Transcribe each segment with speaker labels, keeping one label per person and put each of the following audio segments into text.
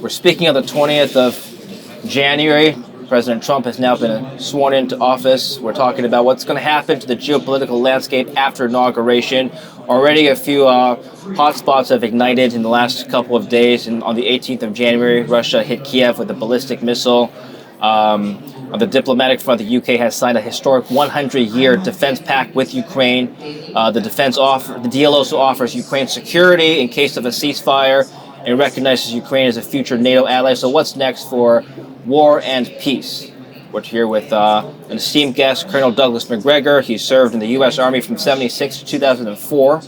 Speaker 1: We're speaking of the 20th of January. President Trump has now been sworn into office. We're talking about what's going to happen to the geopolitical landscape after inauguration. Already a few hotspots have ignited in the last couple of days. And on the 18th of January, Russia hit Kiev with a ballistic missile. On the diplomatic front, the UK has signed a historic 100-year defense pact with Ukraine. The deal also offers Ukraine security in case of a ceasefire and recognizes Ukraine as a future NATO ally. So what's next for war and peace? We're here with an esteemed guest, Colonel Douglas Macgregor. He served in the U.S. Army from 1976 to 2004,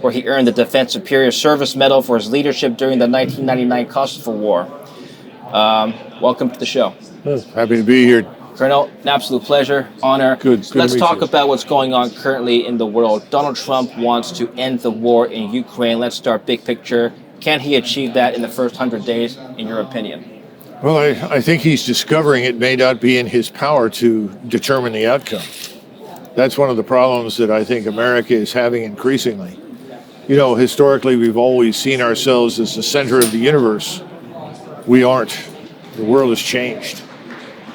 Speaker 1: where he earned the Defense Superior Service Medal for his leadership during the 1999 Kosovo War. Welcome to the show.
Speaker 2: Happy to be here.
Speaker 1: Colonel, an absolute pleasure, honor.
Speaker 2: Good
Speaker 1: Let's
Speaker 2: to meet
Speaker 1: talk
Speaker 2: you.
Speaker 1: about what's going on currently in the world. Donald Trump wants to end the war in Ukraine. Let's start big picture. Can he achieve that in the first 100 days, in your opinion?
Speaker 2: Well, I think he's discovering it may not be in his power to determine the outcome. That's one of the problems that I think America is having increasingly. You know, historically, we've always seen ourselves as the center of the universe. We aren't. The world has changed.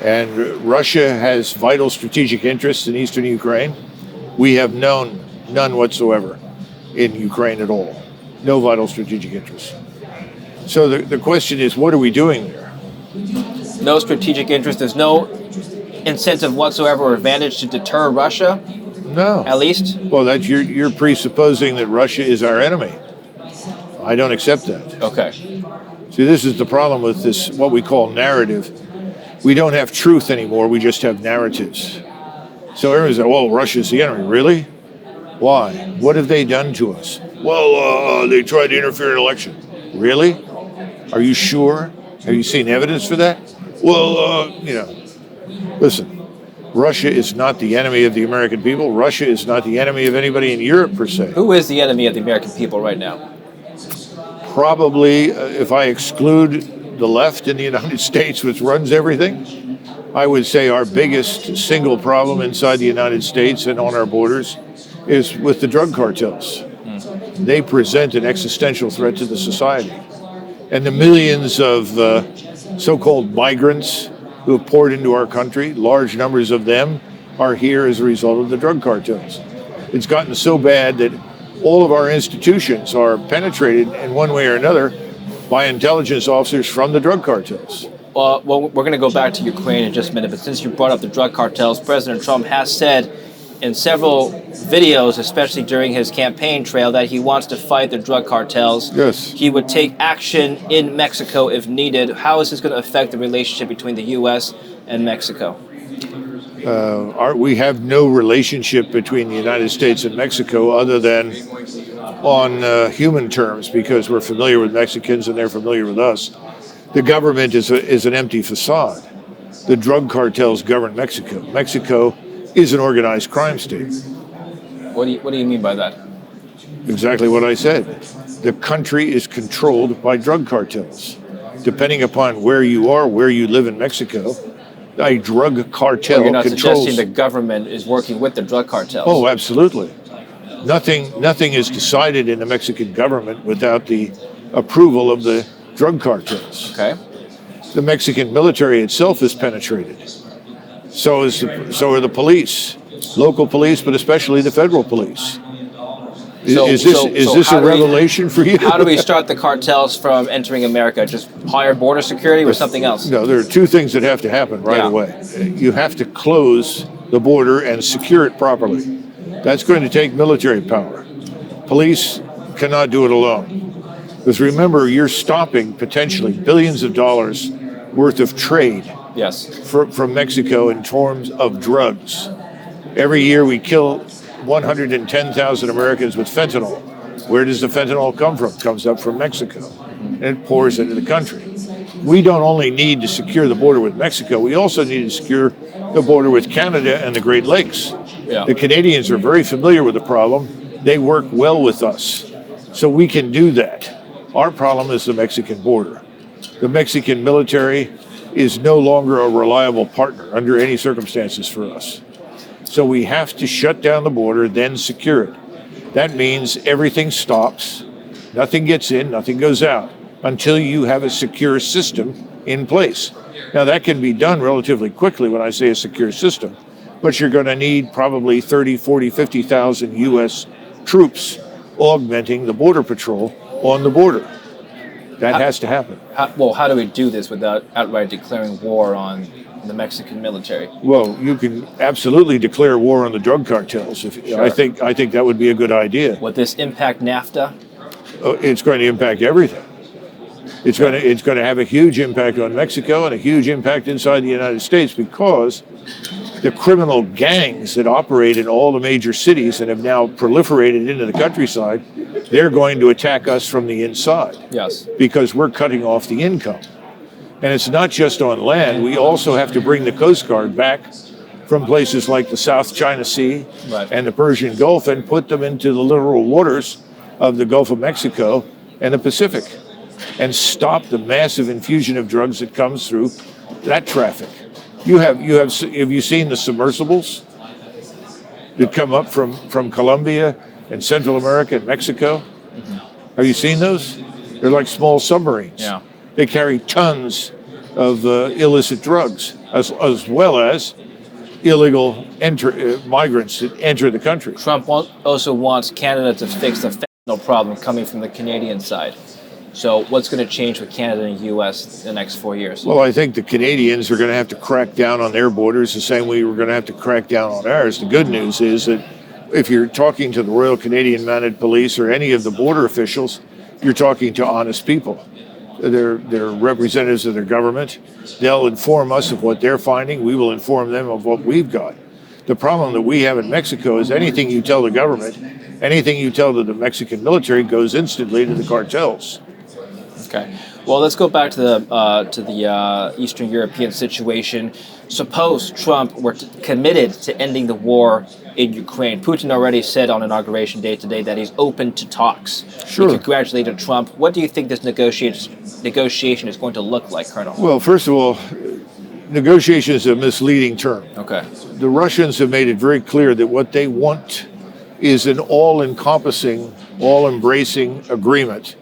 Speaker 2: And Russia has vital strategic interests in eastern Ukraine. We have none whatsoever in Ukraine at all. No vital strategic interests. So the question is, what are we doing there?
Speaker 1: No strategic interest. There's no incentive whatsoever or advantage to deter Russia,
Speaker 2: No.
Speaker 1: at least?
Speaker 2: Well, that's you're presupposing that Russia is our enemy. I don't accept that.
Speaker 1: Okay.
Speaker 2: See, this is the problem with this, what we call narrative. We don't have truth anymore. We just have narratives. So everyone's like, well, Russia's the enemy. Really? Why? What have they done to us? Well, they tried to interfere in an election. Really? Are you sure? Have you seen evidence for that? Well, listen, Russia is not the enemy of the American people. Russia is not the enemy of anybody in Europe, per se.
Speaker 1: Who is the enemy of the American people right now?
Speaker 2: Probably, if I exclude the left in the United States, which runs everything, I would say our biggest single problem inside the United States and on our borders is with the drug cartels. They present an existential threat to the society. And the millions of so-called migrants who have poured into our country, large numbers of them are here as a result of the drug cartels. It's gotten so bad that all of our institutions are penetrated in one way or another by intelligence officers from the drug cartels.
Speaker 1: Well, we're going to go back to Ukraine in just a minute, but since you brought up the drug cartels, President Trump has said in several videos, especially during his campaign trail, that he wants to fight the drug cartels.
Speaker 2: Yes.
Speaker 1: He would take action in Mexico if needed. How is this going to affect the relationship between the U.S. and Mexico?
Speaker 2: We have no relationship between the United States and Mexico other than on human terms, because we're familiar with Mexicans and they're familiar with us. The government is an empty facade. The drug cartels govern Mexico. Mexico is an organized crime state.
Speaker 1: What do you mean by that?
Speaker 2: Exactly what I said. The country is controlled by drug cartels. Depending upon where you are, where you live in Mexico, a drug cartel
Speaker 1: You're not
Speaker 2: controls.
Speaker 1: suggesting the government is working with the drug cartels?
Speaker 2: Oh, absolutely. Nothing is decided in the Mexican government without the approval of the drug cartels.
Speaker 1: Okay.
Speaker 2: The Mexican military itself is penetrated. So are the police, local police, but especially the federal police. Is this a revelation for you?
Speaker 1: How do we start the cartels from entering America? Just higher border security or something else?
Speaker 2: No, there are two things that have to happen right away. You have to close the border and secure it properly. That's going to take military power. Police cannot do it alone. Because remember, you're stopping potentially billions of dollars worth of trade from Mexico in terms of drugs. Every year we kill 110,000 Americans with fentanyl. Where does the fentanyl come from? It comes up from Mexico, and it pours into the country. We don't only need to secure the border with Mexico, we also need to secure the border with Canada and the Great Lakes.
Speaker 1: Yeah.
Speaker 2: The Canadians are very familiar with the problem. They work well with us, so we can do that. Our problem is the Mexican border. The Mexican military is no longer a reliable partner under any circumstances for us. So we have to shut down the border, then secure it. That means everything stops, nothing gets in, nothing goes out. until you have a secure system in place. Now, that can be done relatively quickly when I say a secure system, but you're going to need probably 30, 40, 50,000 U.S. troops augmenting the Border Patrol on the border. That has to happen.
Speaker 1: How do we do this without outright declaring war on the Mexican military?
Speaker 2: Well, you can absolutely declare war on the drug cartels.
Speaker 1: Sure.
Speaker 2: I think that would be a good idea.
Speaker 1: Would this impact NAFTA?
Speaker 2: It's going to impact everything. It's going to have a huge impact on Mexico and a huge impact inside the United States, because the criminal gangs that operate in all the major cities and have now proliferated into the countryside, they're going to attack us from the inside.
Speaker 1: Yes.
Speaker 2: Because we're cutting off the income. And it's not just on land. We also have to bring the Coast Guard back from places like the South China Sea and the Persian Gulf and put them into the littoral waters of the Gulf of Mexico and the Pacific, and stop the massive infusion of drugs that comes through that traffic. Have you seen the submersibles that come up from Colombia and Central America and Mexico? Mm-hmm. Have you seen those? They're like small submarines.
Speaker 1: Yeah.
Speaker 2: They carry tons of illicit drugs, as well as illegal migrants that enter the country.
Speaker 1: Trump also wants Canada to fix the fentanyl problem coming from the Canadian side. So what's going to change with Canada and the U.S. in the next 4 years?
Speaker 2: Well, I think the Canadians are going to have to crack down on their borders the same way we're going to have to crack down on ours. The good news is that if you're talking to the Royal Canadian Mounted Police or any of the border officials, you're talking to honest people. They're representatives of their government. They'll inform us of what they're finding. We will inform them of what we've got. The problem that we have in Mexico is anything you tell the government, anything you tell the Mexican military goes instantly to the cartels.
Speaker 1: Okay. Well, let's go back to the Eastern European situation. Suppose Trump were committed to ending the war in Ukraine. Putin already said on Inauguration Day today that he's open to talks.
Speaker 2: Sure.
Speaker 1: He congratulated Trump. What do you think this negotiation is going to look like, Colonel?
Speaker 2: Well, first of all, negotiation is a misleading term.
Speaker 1: Okay.
Speaker 2: The Russians have made it very clear that what they want is an all-encompassing, all-embracing agreement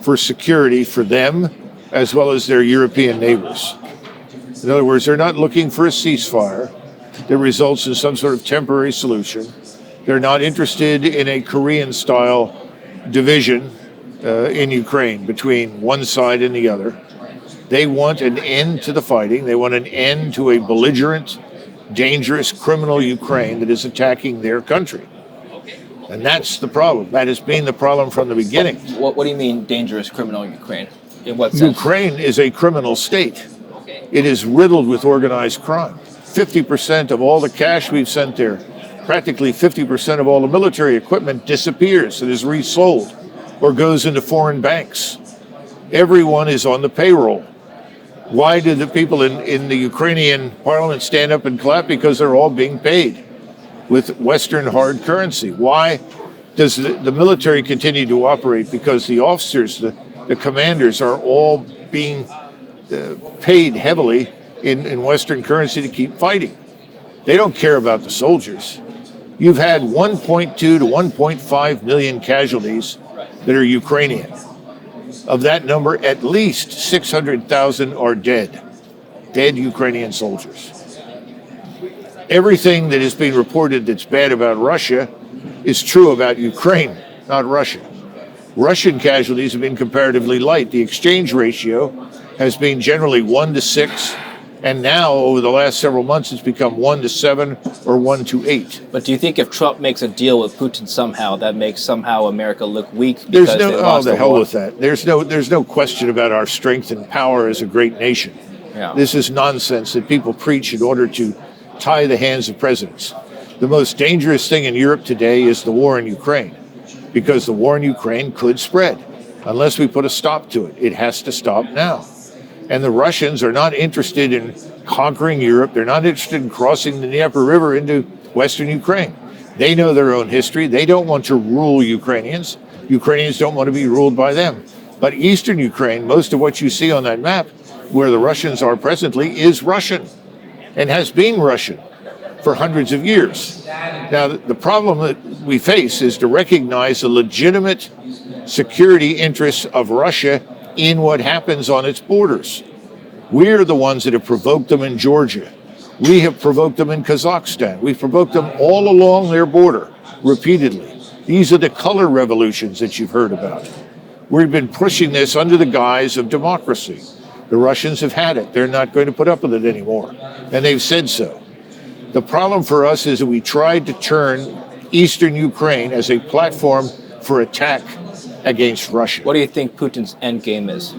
Speaker 2: for security for them as well as their European neighbors. In other words, they're not looking for a ceasefire that results in some sort of temporary solution. They're not interested in a Korean-style division in Ukraine between one side and the other. They want an end to the fighting. They want an end to a belligerent, dangerous, criminal Ukraine that is attacking their country. And that's the problem. That has been the problem from the beginning.
Speaker 1: What do you mean, dangerous criminal Ukraine? In what sense?
Speaker 2: Ukraine is a criminal state. It is riddled with organized crime. 50% of all the cash we've sent there, practically 50% of all the military equipment disappears and is resold or goes into foreign banks. Everyone is on the payroll. Why did the people in the Ukrainian parliament stand up and clap? Because they're all being paid with Western hard currency. Why does the military continue to operate? Because the officers, the commanders are all being paid heavily in Western currency to keep fighting. They don't care about the soldiers. You've had 1.2 to 1.5 million casualties that are Ukrainian. Of that number, at least 600,000 are dead Ukrainian soldiers. Everything that is being reported that's bad about Russia is true about Ukraine, not Russia. Russian casualties have been comparatively light. The exchange ratio has been generally 1 to 6, and now over the last several months it's become 1 to 7 or 1 to 8.
Speaker 1: But do you think if Trump makes a deal with Putin somehow, that makes somehow America look weak?
Speaker 2: There's the hell with that. There's no question about our strength and power as a great nation.
Speaker 1: Yeah.
Speaker 2: This is nonsense that people preach in order to tie the hands of presidents. The most dangerous thing in Europe today is the war in Ukraine, because the war in Ukraine could spread unless we put a stop to it. It has to stop now. And the Russians are not interested in conquering Europe. They're not interested in crossing the Dnieper River into Western Ukraine. They know their own history. They don't want to rule Ukrainians. Ukrainians don't want to be ruled by them. But Eastern Ukraine, most of what you see on that map, where the Russians are presently, is Russian and has been Russian for hundreds of years. Now, the problem that we face is to recognize the legitimate security interests of Russia in what happens on its borders. We're the ones that have provoked them in Georgia. We have provoked them in Kazakhstan. We've provoked them all along their border repeatedly. These are the color revolutions that you've heard about. We've been pushing this under the guise of democracy. The Russians have had it. They're not going to put up with it anymore. And they've said so. The problem for us is that we tried to turn eastern Ukraine as a platform for attack against Russia.
Speaker 1: What do you think Putin's end game is?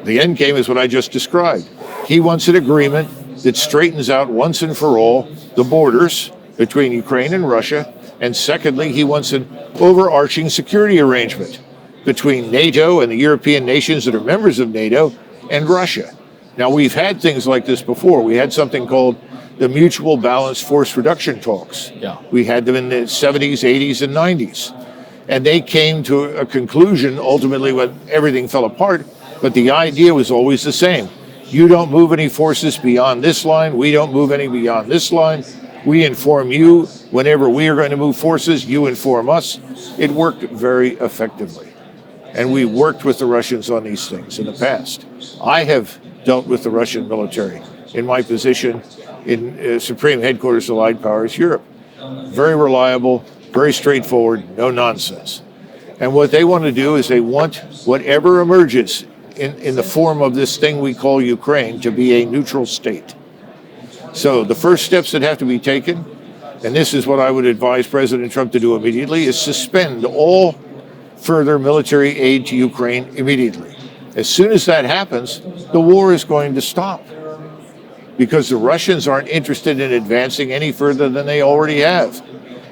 Speaker 2: The end game is what I just described. He wants an agreement that straightens out once and for all the borders between Ukraine and Russia. And secondly, he wants an overarching security arrangement between NATO and the European nations that are members of NATO and Russia. Now, we've had things like this before. We had something called the Mutual Balanced Force Reduction talks.
Speaker 1: Yeah.
Speaker 2: We had them in the 70s, 80s, and 90s. And they came to a conclusion ultimately when everything fell apart. But the idea was always the same. You don't move any forces beyond this line. We don't move any beyond this line. We inform you whenever we are going to move forces. You inform us. It worked very effectively. And we worked with the Russians on these things in the past. I have dealt with the Russian military in my position in Supreme Headquarters Allied Powers Europe. Very reliable, very straightforward, no nonsense. And what they want to do is they want whatever emerges in the form of this thing we call Ukraine to be a neutral state. So the first steps that have to be taken, and this is what I would advise President Trump to do immediately, is suspend all further military aid to Ukraine immediately. As soon as that happens, the war is going to stop because the Russians aren't interested in advancing any further than they already have.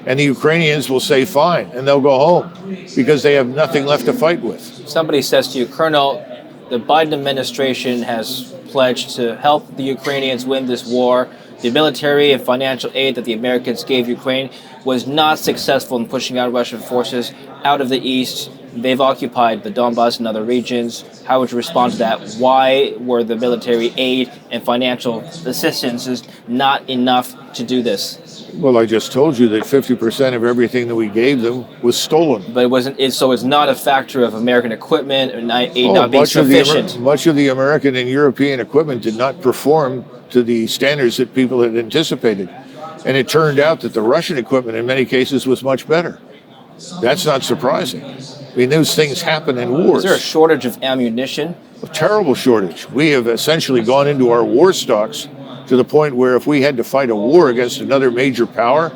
Speaker 2: And the Ukrainians will say fine, and they'll go home because they have nothing left to fight with.
Speaker 1: Somebody says to you, Colonel, the Biden administration has pledged to help the Ukrainians win this war. The military and financial aid that the Americans gave Ukraine was not successful in pushing out Russian forces out of the east. They've occupied the Donbass and other regions. How would you respond to that? Why were the military aid and financial assistances not enough to do this?
Speaker 2: Well, I just told you that 50% of everything that we gave them was stolen.
Speaker 1: But it wasn't. So it's not a factor of American equipment or aid not being sufficient.
Speaker 2: Much of the American and European equipment did not perform to the standards that people had anticipated. And it turned out that the Russian equipment in many cases was much better. That's not surprising. I mean, those things happen in wars.
Speaker 1: Is there a shortage of ammunition?
Speaker 2: A terrible shortage. We have essentially gone into our war stocks to the point where if we had to fight a war against another major power,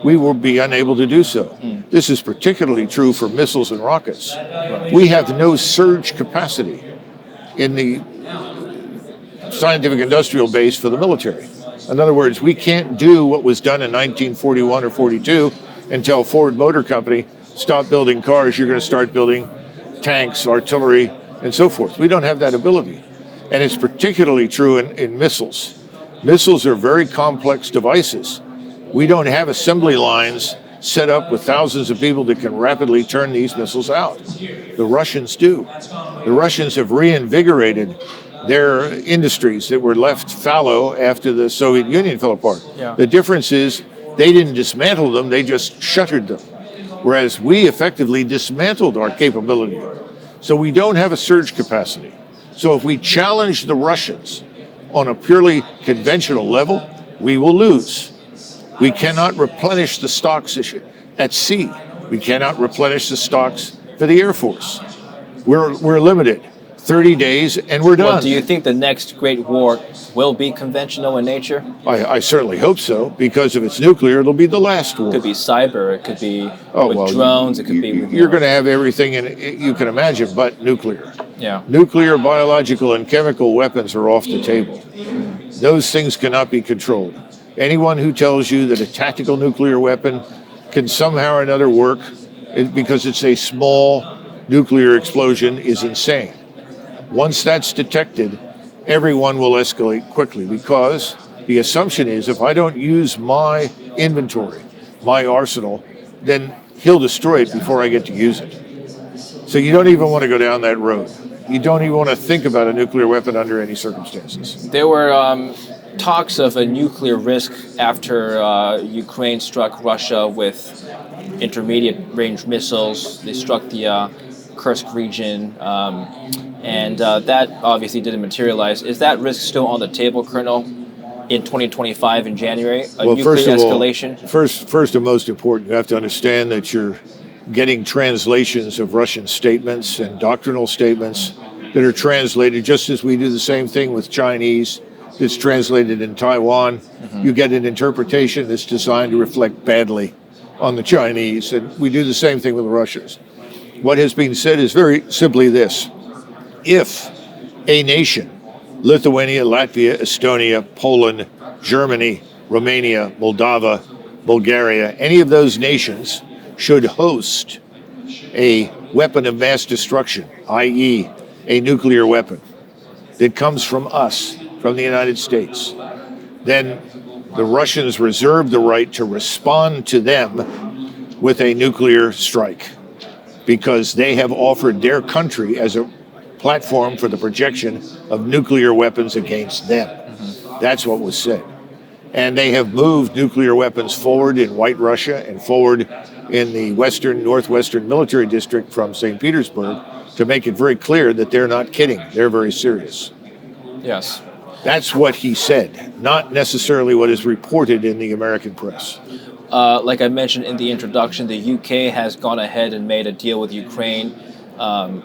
Speaker 2: we would be unable to do so. This is particularly true for missiles and rockets. We have no surge capacity in the scientific industrial base for the military. In other words, we can't do what was done in 1941 or 42 until Ford Motor Company stopped building cars. You're going to start building tanks, artillery, and so forth. We don't have that ability. And it's particularly true in missiles. Missiles are very complex devices. We don't have assembly lines set up with thousands of people that can rapidly turn these missiles out. The Russians do. The Russians have reinvigorated their industries that were left fallow after the Soviet Union fell apart.
Speaker 1: Yeah.
Speaker 2: The difference is they didn't dismantle them, they just shuttered them. Whereas we effectively dismantled our capability. So we don't have a surge capacity. So if we challenge the Russians on a purely conventional level, we will lose. We cannot replenish the stocks at sea. We cannot replenish the stocks for the Air Force. We're limited. 30 days and we're done.
Speaker 1: Well, do you think the next great war will be conventional in nature?
Speaker 2: I certainly hope so, because if it's nuclear, it'll be the last war.
Speaker 1: It could be cyber, it could be drones, it could be...
Speaker 2: You're going to have everything you can imagine but nuclear.
Speaker 1: Yeah.
Speaker 2: Nuclear, biological, and chemical weapons are off the table. Those things cannot be controlled. Anyone who tells you that a tactical nuclear weapon can somehow or another work because it's a small nuclear explosion is insane. Once that's detected, everyone will escalate quickly because the assumption is if I don't use my inventory, my arsenal, then he'll destroy it before I get to use it. So you don't even want to go down that road. You don't even want to think about a nuclear weapon under any circumstances.
Speaker 1: There were talks of a nuclear risk after Ukraine struck Russia with intermediate range missiles. They struck the Kursk region, and that obviously didn't materialize. Is that risk still on the table, Colonel, in 2025 in January?
Speaker 2: Well, first of
Speaker 1: escalation?
Speaker 2: all, first and most important, you have to understand that you're getting translations of Russian statements and doctrinal statements that are translated just as we do the same thing with Chinese. It's translated in Taiwan. Mm-hmm. You get an interpretation that's designed to reflect badly on the Chinese, and we do the same thing with the Russians. What has been said is very simply this: if a nation, Lithuania, Latvia, Estonia, Poland, Germany, Romania, Moldova, Bulgaria, any of those nations should host a weapon of mass destruction, i.e., a nuclear weapon that comes from us, from the United States, then the Russians reserve the right to respond to them with a nuclear strike because they have offered their country as a platform for the projection of nuclear weapons against them. Mm-hmm. That's what was said. And they have moved nuclear weapons forward in White Russia and forward in the northwestern military district from St. Petersburg to make it very clear that they're not kidding. They're very serious.
Speaker 1: Yes.
Speaker 2: That's what he said, not necessarily what is reported in the American press.
Speaker 1: Like I mentioned in the introduction, the UK has gone ahead and made a deal with Ukraine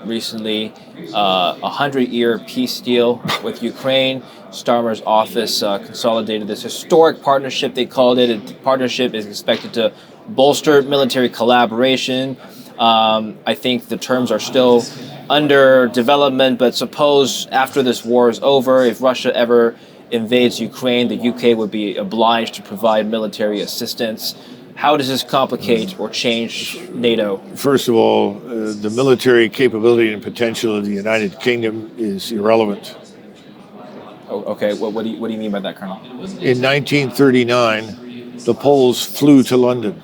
Speaker 1: recently, a 100-year peace deal with Ukraine. Starmer's office consolidated this historic partnership, they called it. The partnership is expected to bolster military collaboration. I think the terms are still under development, but suppose after this war is over, if Russia ever invades Ukraine, the UK would be obliged to provide military assistance. How does this complicate or change NATO?
Speaker 2: First of all, the military capability and potential of the United Kingdom is irrelevant.
Speaker 1: Oh, okay, what do you mean by that, Colonel?
Speaker 2: In 1939, the Poles flew to London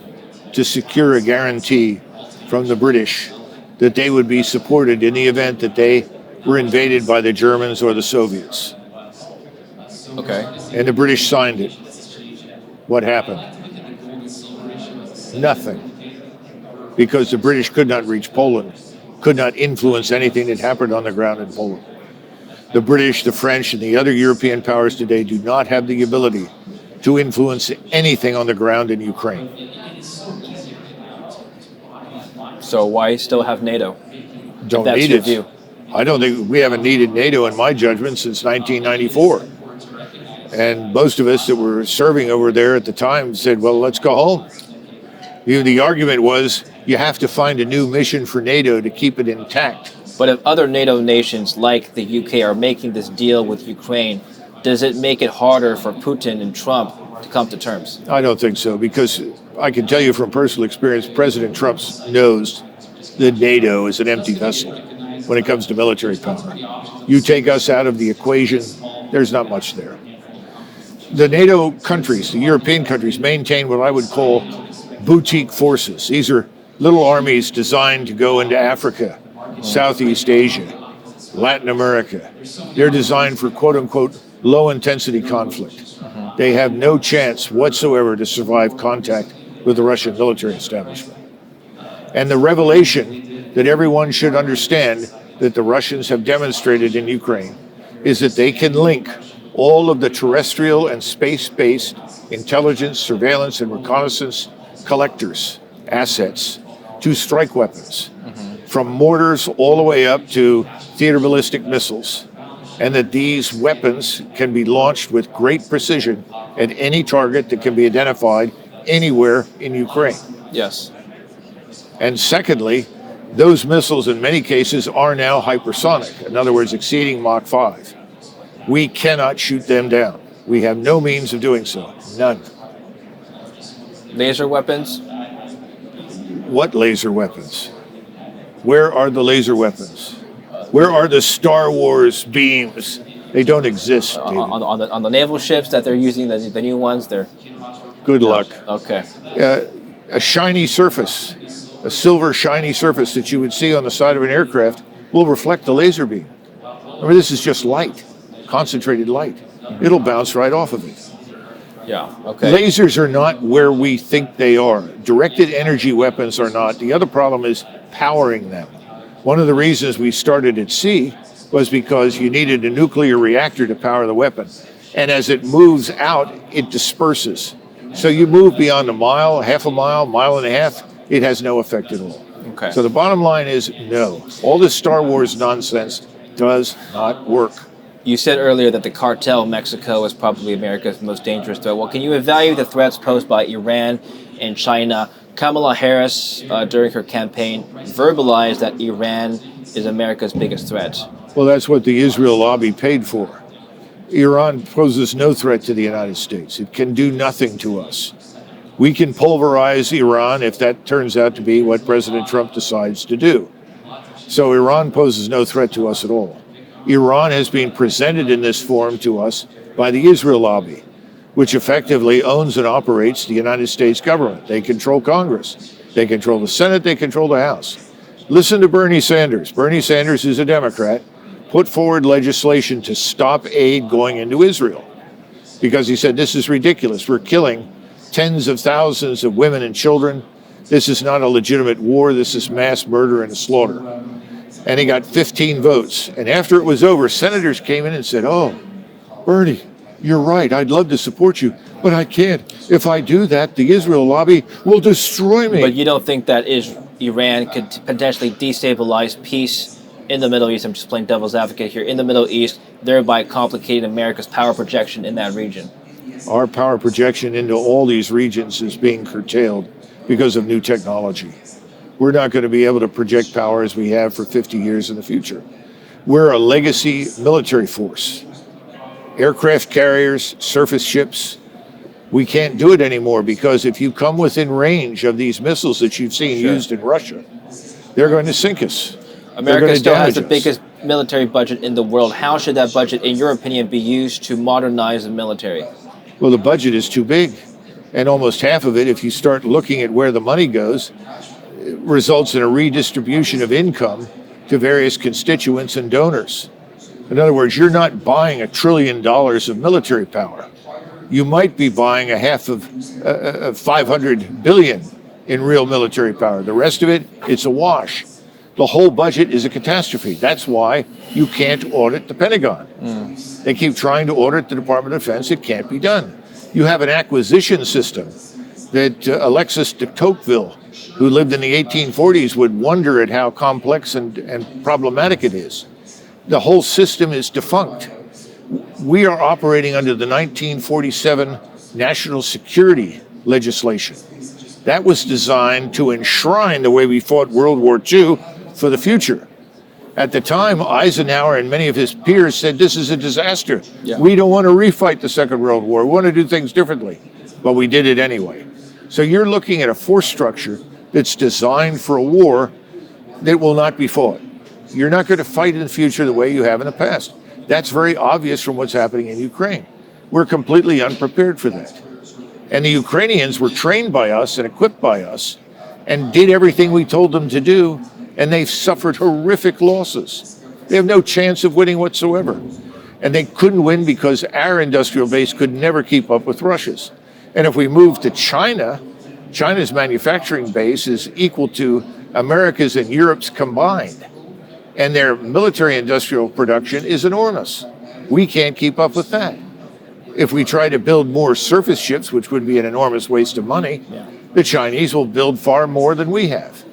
Speaker 2: to secure a guarantee from the British that they would be supported in the event that they were invaded by the Germans or the Soviets.
Speaker 1: Okay.
Speaker 2: And the British signed it. What happened? Nothing. Because the British could not reach Poland, could not influence anything that happened on the ground in Poland. The British, the French, and the other European powers today do not have the ability to influence anything on the ground in Ukraine.
Speaker 1: So why still have NATO?
Speaker 2: Don't
Speaker 1: That's
Speaker 2: need
Speaker 1: your
Speaker 2: it.
Speaker 1: view.
Speaker 2: I don't think we haven't needed NATO, in my judgment, since 1994. And most of us that were serving over there at the time said, well, let's go home. The argument was you have to find a new mission for NATO to keep it intact.
Speaker 1: But if other NATO nations like the UK are making this deal with Ukraine, does it make it harder for Putin and Trump to come to terms?
Speaker 2: I don't think so, because I can tell you from personal experience, President Trump knows that NATO is an empty vessel when it comes to military power. You take us out of the equation, there's not much there. The NATO countries, the European countries, maintain what I would call boutique forces. These are little armies designed to go into Africa, Southeast Asia, Latin America. They're designed for quote-unquote low-intensity conflict. They have no chance whatsoever to survive contact with the Russian military establishment. And the revelation that everyone should understand that the Russians have demonstrated in Ukraine is that they can link all of the terrestrial and space-based intelligence, surveillance, and reconnaissance collectors, assets, to strike weapons, from mortars all the way up to theater ballistic missiles, and that these weapons can be launched with great precision at any target that can be identified anywhere in Ukraine.
Speaker 1: Yes.
Speaker 2: And secondly, those missiles in many cases are now hypersonic, in other words, exceeding Mach 5. We cannot shoot them down. We have no means of doing so. None.
Speaker 1: Laser weapons?
Speaker 2: What laser weapons? Where are the laser weapons? Where are the Star Wars beams? They don't exist.
Speaker 1: On the naval ships that they're using, the new ones, they're...
Speaker 2: Good luck.
Speaker 1: Okay.
Speaker 2: A shiny surface, a silver shiny surface that you would see on the side of an aircraft will reflect the laser beam. Remember, this is just light, concentrated light. It'll bounce right off of it.
Speaker 1: Yeah, okay.
Speaker 2: Lasers are not where we think they are. Directed energy weapons are not. The other problem is powering them. One of the reasons we started at sea was because you needed a nuclear reactor to power the weapon. And as it moves out, it disperses. So you move beyond a mile, half a mile, mile and a half, it has no effect at all.
Speaker 1: Okay.
Speaker 2: So the bottom line is no. All this Star Wars nonsense does not work.
Speaker 1: You said earlier that the cartel of Mexico is probably America's most dangerous threat. Well, can you evaluate the threats posed by Iran and China? Kamala Harris, during her campaign, verbalized that Iran is America's biggest threat.
Speaker 2: Well, that's what the Israel lobby paid for. Iran poses no threat to the United States. It can do nothing to us. We can pulverize Iran if that turns out to be what President Trump decides to do. So Iran poses no threat to us at all. Iran has been presented in this form to us by the Israel lobby, which effectively owns and operates the United States government. They control Congress. They control the Senate. They control the House. Listen to Bernie Sanders. Bernie Sanders is a Democrat, put forward legislation to stop aid going into Israel because he said, this is ridiculous. We're killing tens of thousands of women and children. This is not a legitimate war. This is mass murder and slaughter. And he got 15 votes. And after it was over, senators came in and said, oh, Bernie, you're right. I'd love to support you, but I can't. If I do that, the Israel lobby will destroy me.
Speaker 1: But you don't think that Iran could potentially destabilize peace in the Middle East? I'm just playing devil's advocate here. In the Middle East, thereby complicating America's power projection in that region.
Speaker 2: Our power projection into all these regions is being curtailed because of new technology. We're not going to be able to project power as we have for 50 years in the future. We're a legacy military force. Aircraft carriers, surface ships, we can't do it anymore because if you come within range of these missiles that you've seen used in Russia, they're going to sink us.
Speaker 1: America still has the biggest military budget in the world. How should that budget, in your opinion, be used to modernize the military?
Speaker 2: Well, the budget is too big. And almost half of it, if you start looking at where the money goes, results in a redistribution of income to various constituents and donors. In other words, you're not buying $1 trillion of military power. You might be buying a half of 500 billion in real military power. The rest of it, it's a wash. The whole budget is a catastrophe. That's why you can't audit the Pentagon. They keep trying to audit the Department of Defense. It can't be done. You have an acquisition system that Alexis de Tocqueville, who lived in the 1840s, would wonder at how complex and problematic it is. The whole system is defunct. We are operating under the 1947 national security legislation. That was designed to enshrine the way we fought World War II for the future. At the time, Eisenhower and many of his peers said, this is a disaster. Yeah. We don't want to refight the Second World War. We want to do things differently. But we did it anyway. So you're looking at a force structure that's designed for a war that will not be fought. You're not going to fight in the future the way you have in the past. That's very obvious from what's happening in Ukraine. We're completely unprepared for that. And the Ukrainians were trained by us and equipped by us and did everything we told them to do, and they've suffered horrific losses. They have no chance of winning whatsoever. And they couldn't win because our industrial base could never keep up with Russia's. And if we move to China, China's manufacturing base is equal to America's and Europe's combined. And their military industrial production is enormous. We can't keep up with that. If we try to build more surface ships, which would be an enormous waste of money, the Chinese will build far more than we have.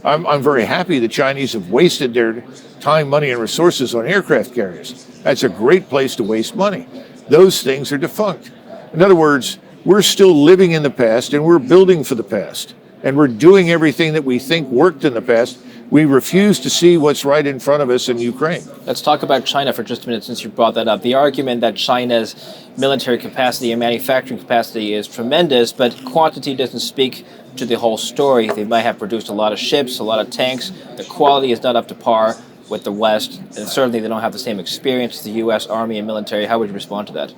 Speaker 2: I'm very happy the Chinese have wasted their time, money, and resources on aircraft carriers. That's a great place to waste money. Those things are defunct. In other words, we're still living in the past and we're building for the past. And we're doing everything that we think worked in the past. We refuse to see what's right in front of us in Ukraine.
Speaker 1: Let's talk about China for just a minute since you brought that up. The argument that China's military capacity and manufacturing capacity is tremendous, but quantity doesn't speak to the whole story. They might have produced a lot of ships, a lot of tanks. The quality is not up to par with the West, and certainly they don't have the same experience as the U.S. Army and military. How would you respond to
Speaker 2: that?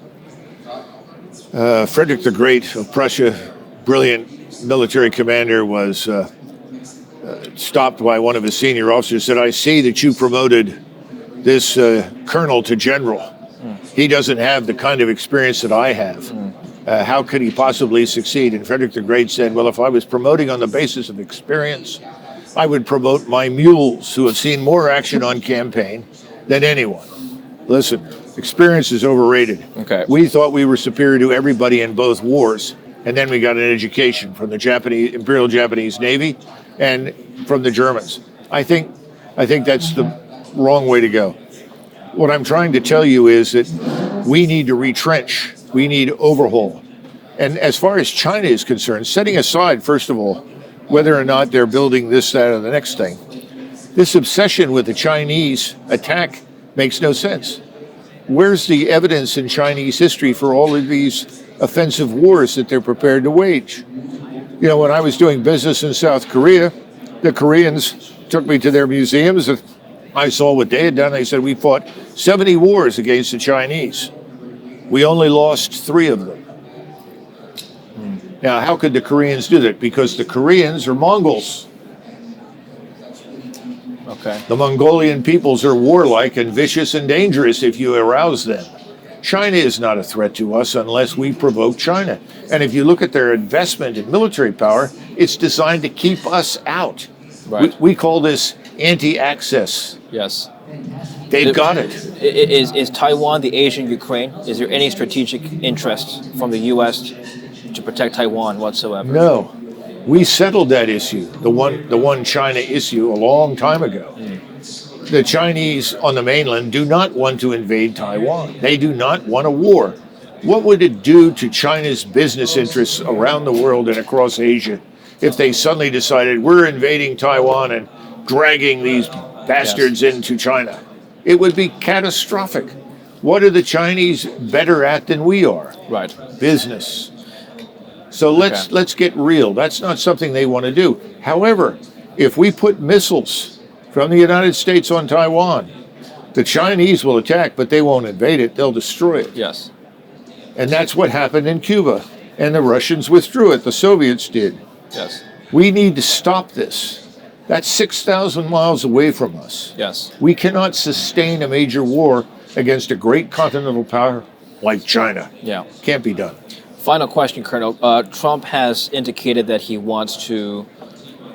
Speaker 2: Frederick the Great of Prussia, brilliant military commander, was stopped by one of his senior officers, said, I see that you promoted this colonel to general. He doesn't have the kind of experience that I have. How could he possibly succeed? And Frederick the Great said, well, if I was promoting on the basis of experience, I would promote my mules, who have seen more action on campaign than anyone. Listen, experience is overrated.
Speaker 1: Okay.
Speaker 2: We thought we were superior to everybody in both wars, and then we got an education from the Imperial Japanese Navy and from the Germans. I think that's the wrong way to go. What I'm trying to tell you is that we need to retrench. We need overhaul. And as far as China is concerned, setting aside, first of all, whether or not they're building this, that, or the next thing, this obsession with the Chinese attack makes no sense. Where's the evidence in Chinese history for all of these offensive wars that they're prepared to wage? You know, when I was doing business in South Korea, the Koreans took me to their museums. I saw what they had done. They said, we fought 70 wars against the Chinese. We only lost 3 of them. Now, how could the Koreans do that? Because the Koreans are Mongols.
Speaker 1: Okay.
Speaker 2: The Mongolian peoples are warlike and vicious and dangerous if you arouse them. China is not a threat to us unless we provoke China. And if you look at their investment in military power, it's designed to keep us out.
Speaker 1: Right.
Speaker 2: We call this anti-access.
Speaker 1: Yes.
Speaker 2: They've got it.
Speaker 1: Is Taiwan the Asian Ukraine? Is there any strategic interest from the U.S. to protect Taiwan whatsoever?
Speaker 2: No. We settled that issue, the one China issue, a long time ago. The Chinese on the mainland do not want to invade Taiwan. They do not want a war. What would it do to China's business interests around the world and across Asia if they suddenly decided we're invading Taiwan and dragging these bastards into China? It would be catastrophic. What are the Chinese better at than we are?
Speaker 1: Right.
Speaker 2: Business. So let's get real. That's not something they want to do. However, if we put missiles from the United States on Taiwan, the Chinese will attack, but they won't invade it. They'll destroy it.
Speaker 1: Yes.
Speaker 2: And that's what happened in Cuba. And the Russians withdrew it. The Soviets did.
Speaker 1: Yes.
Speaker 2: We need to stop this. That's 6,000 miles away from us.
Speaker 1: Yes.
Speaker 2: We cannot sustain a major war against a great continental power like China.
Speaker 1: Yeah.
Speaker 2: Can't be done.
Speaker 1: Final question, Colonel. Trump has indicated that he wants to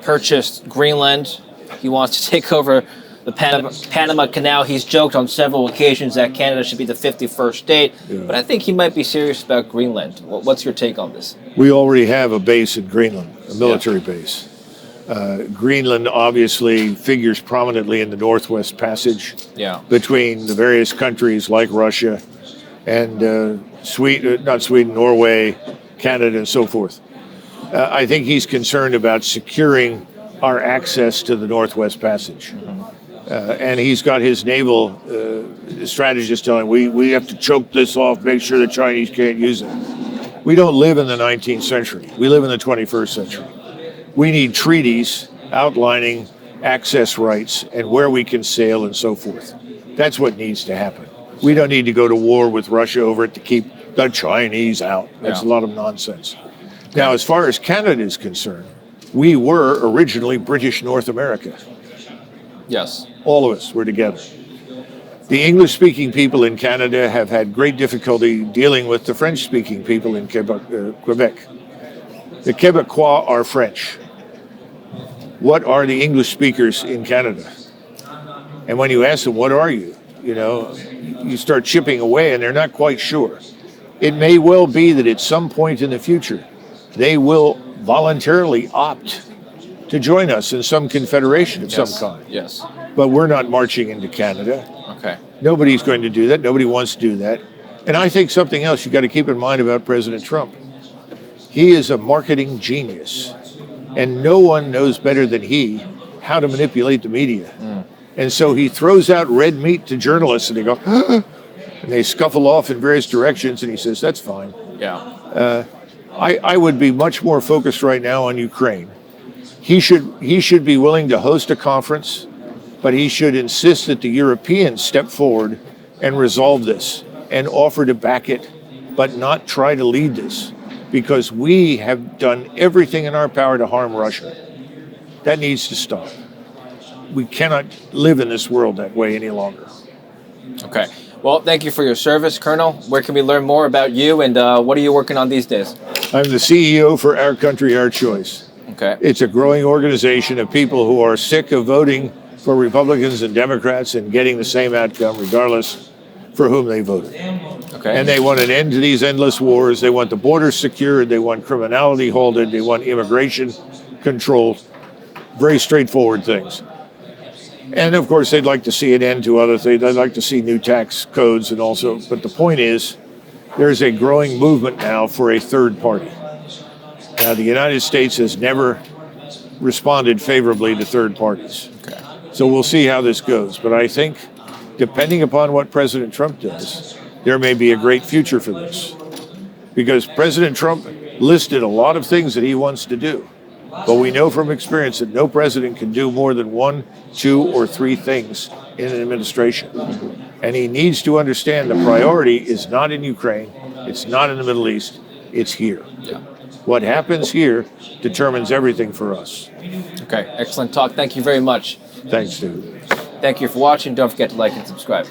Speaker 1: purchase Greenland. He wants to take over the Panama Canal. He's joked on several occasions that Canada should be the 51st state, but I think he might be serious about Greenland. What's your take on this?
Speaker 2: We already have a base in Greenland, a military base. Greenland obviously figures prominently in the Northwest Passage between the various countries like Russia and Norway, Canada, and so forth. I think he's concerned about securing our access to the Northwest Passage. And he's got his naval strategist telling we have to choke this off, make sure the Chinese can't use it. We don't live in the 19th century. We live in the 21st century. We need treaties outlining access rights and where we can sail and so forth. That's what needs to happen. We don't need to go to war with Russia over it to keep the Chinese out. That's a lot of nonsense. Now, as far as Canada is concerned, we were originally British North America.
Speaker 1: Yes.
Speaker 2: All of us were together. The English-speaking people in Canada have had great difficulty dealing with the French-speaking people in Quebec. The Quebecois are French. What are the English speakers in Canada? And when you ask them, what are you? You know, you start chipping away and they're not quite sure. It may well be that at some point in the future, they will voluntarily opt to join us in some confederation of some kind.
Speaker 1: Yes.
Speaker 2: But we're not marching into Canada.
Speaker 1: Okay.
Speaker 2: Nobody's going to do that. Nobody wants to do that. And I think something else you got to keep in mind about President Trump. He is a marketing genius. And no one knows better than he how to manipulate the media. And so he throws out red meat to journalists and they go, and they scuffle off in various directions. And he says, that's fine.
Speaker 1: Yeah.
Speaker 2: I would be much more focused right now on Ukraine. He should be willing to host a conference, but he should insist that the Europeans step forward and resolve this and offer to back it, but not try to lead this, because we have done everything in our power to harm Russia. That needs to stop. We cannot live in this world that way any longer.
Speaker 1: Okay. Well, thank you for your service, Colonel. Where can we learn more about you, and what are you working on these days?
Speaker 2: I'm the CEO for Our Country, Our Choice.
Speaker 1: Okay.
Speaker 2: It's a growing organization of people who are sick of voting for Republicans and Democrats and getting the same outcome regardless for whom they voted.
Speaker 1: Okay.
Speaker 2: And they want an end to these endless wars. They want the borders secured. They want criminality halted. They want immigration controlled. Very straightforward things. And of course, they'd like to see an end to other things. They'd like to see new tax codes and also, but the point is, there's a growing movement now for a third party. Now, the United States has never responded favorably to third parties.
Speaker 1: Okay.
Speaker 2: So we'll see how this goes. But I think, depending upon what President Trump does, there may be a great future for this. Because President Trump listed a lot of things that he wants to do. But we know from experience that no president can do more than 1, 2, or 3 things in an administration. And he needs to understand the priority is not in Ukraine, it's not in the Middle East, it's here.
Speaker 1: Yeah.
Speaker 2: What happens here determines everything for us.
Speaker 1: Okay, excellent talk. Thank you very much.
Speaker 2: Thanks, Steve.
Speaker 1: Thank you for watching. Don't forget to like and subscribe.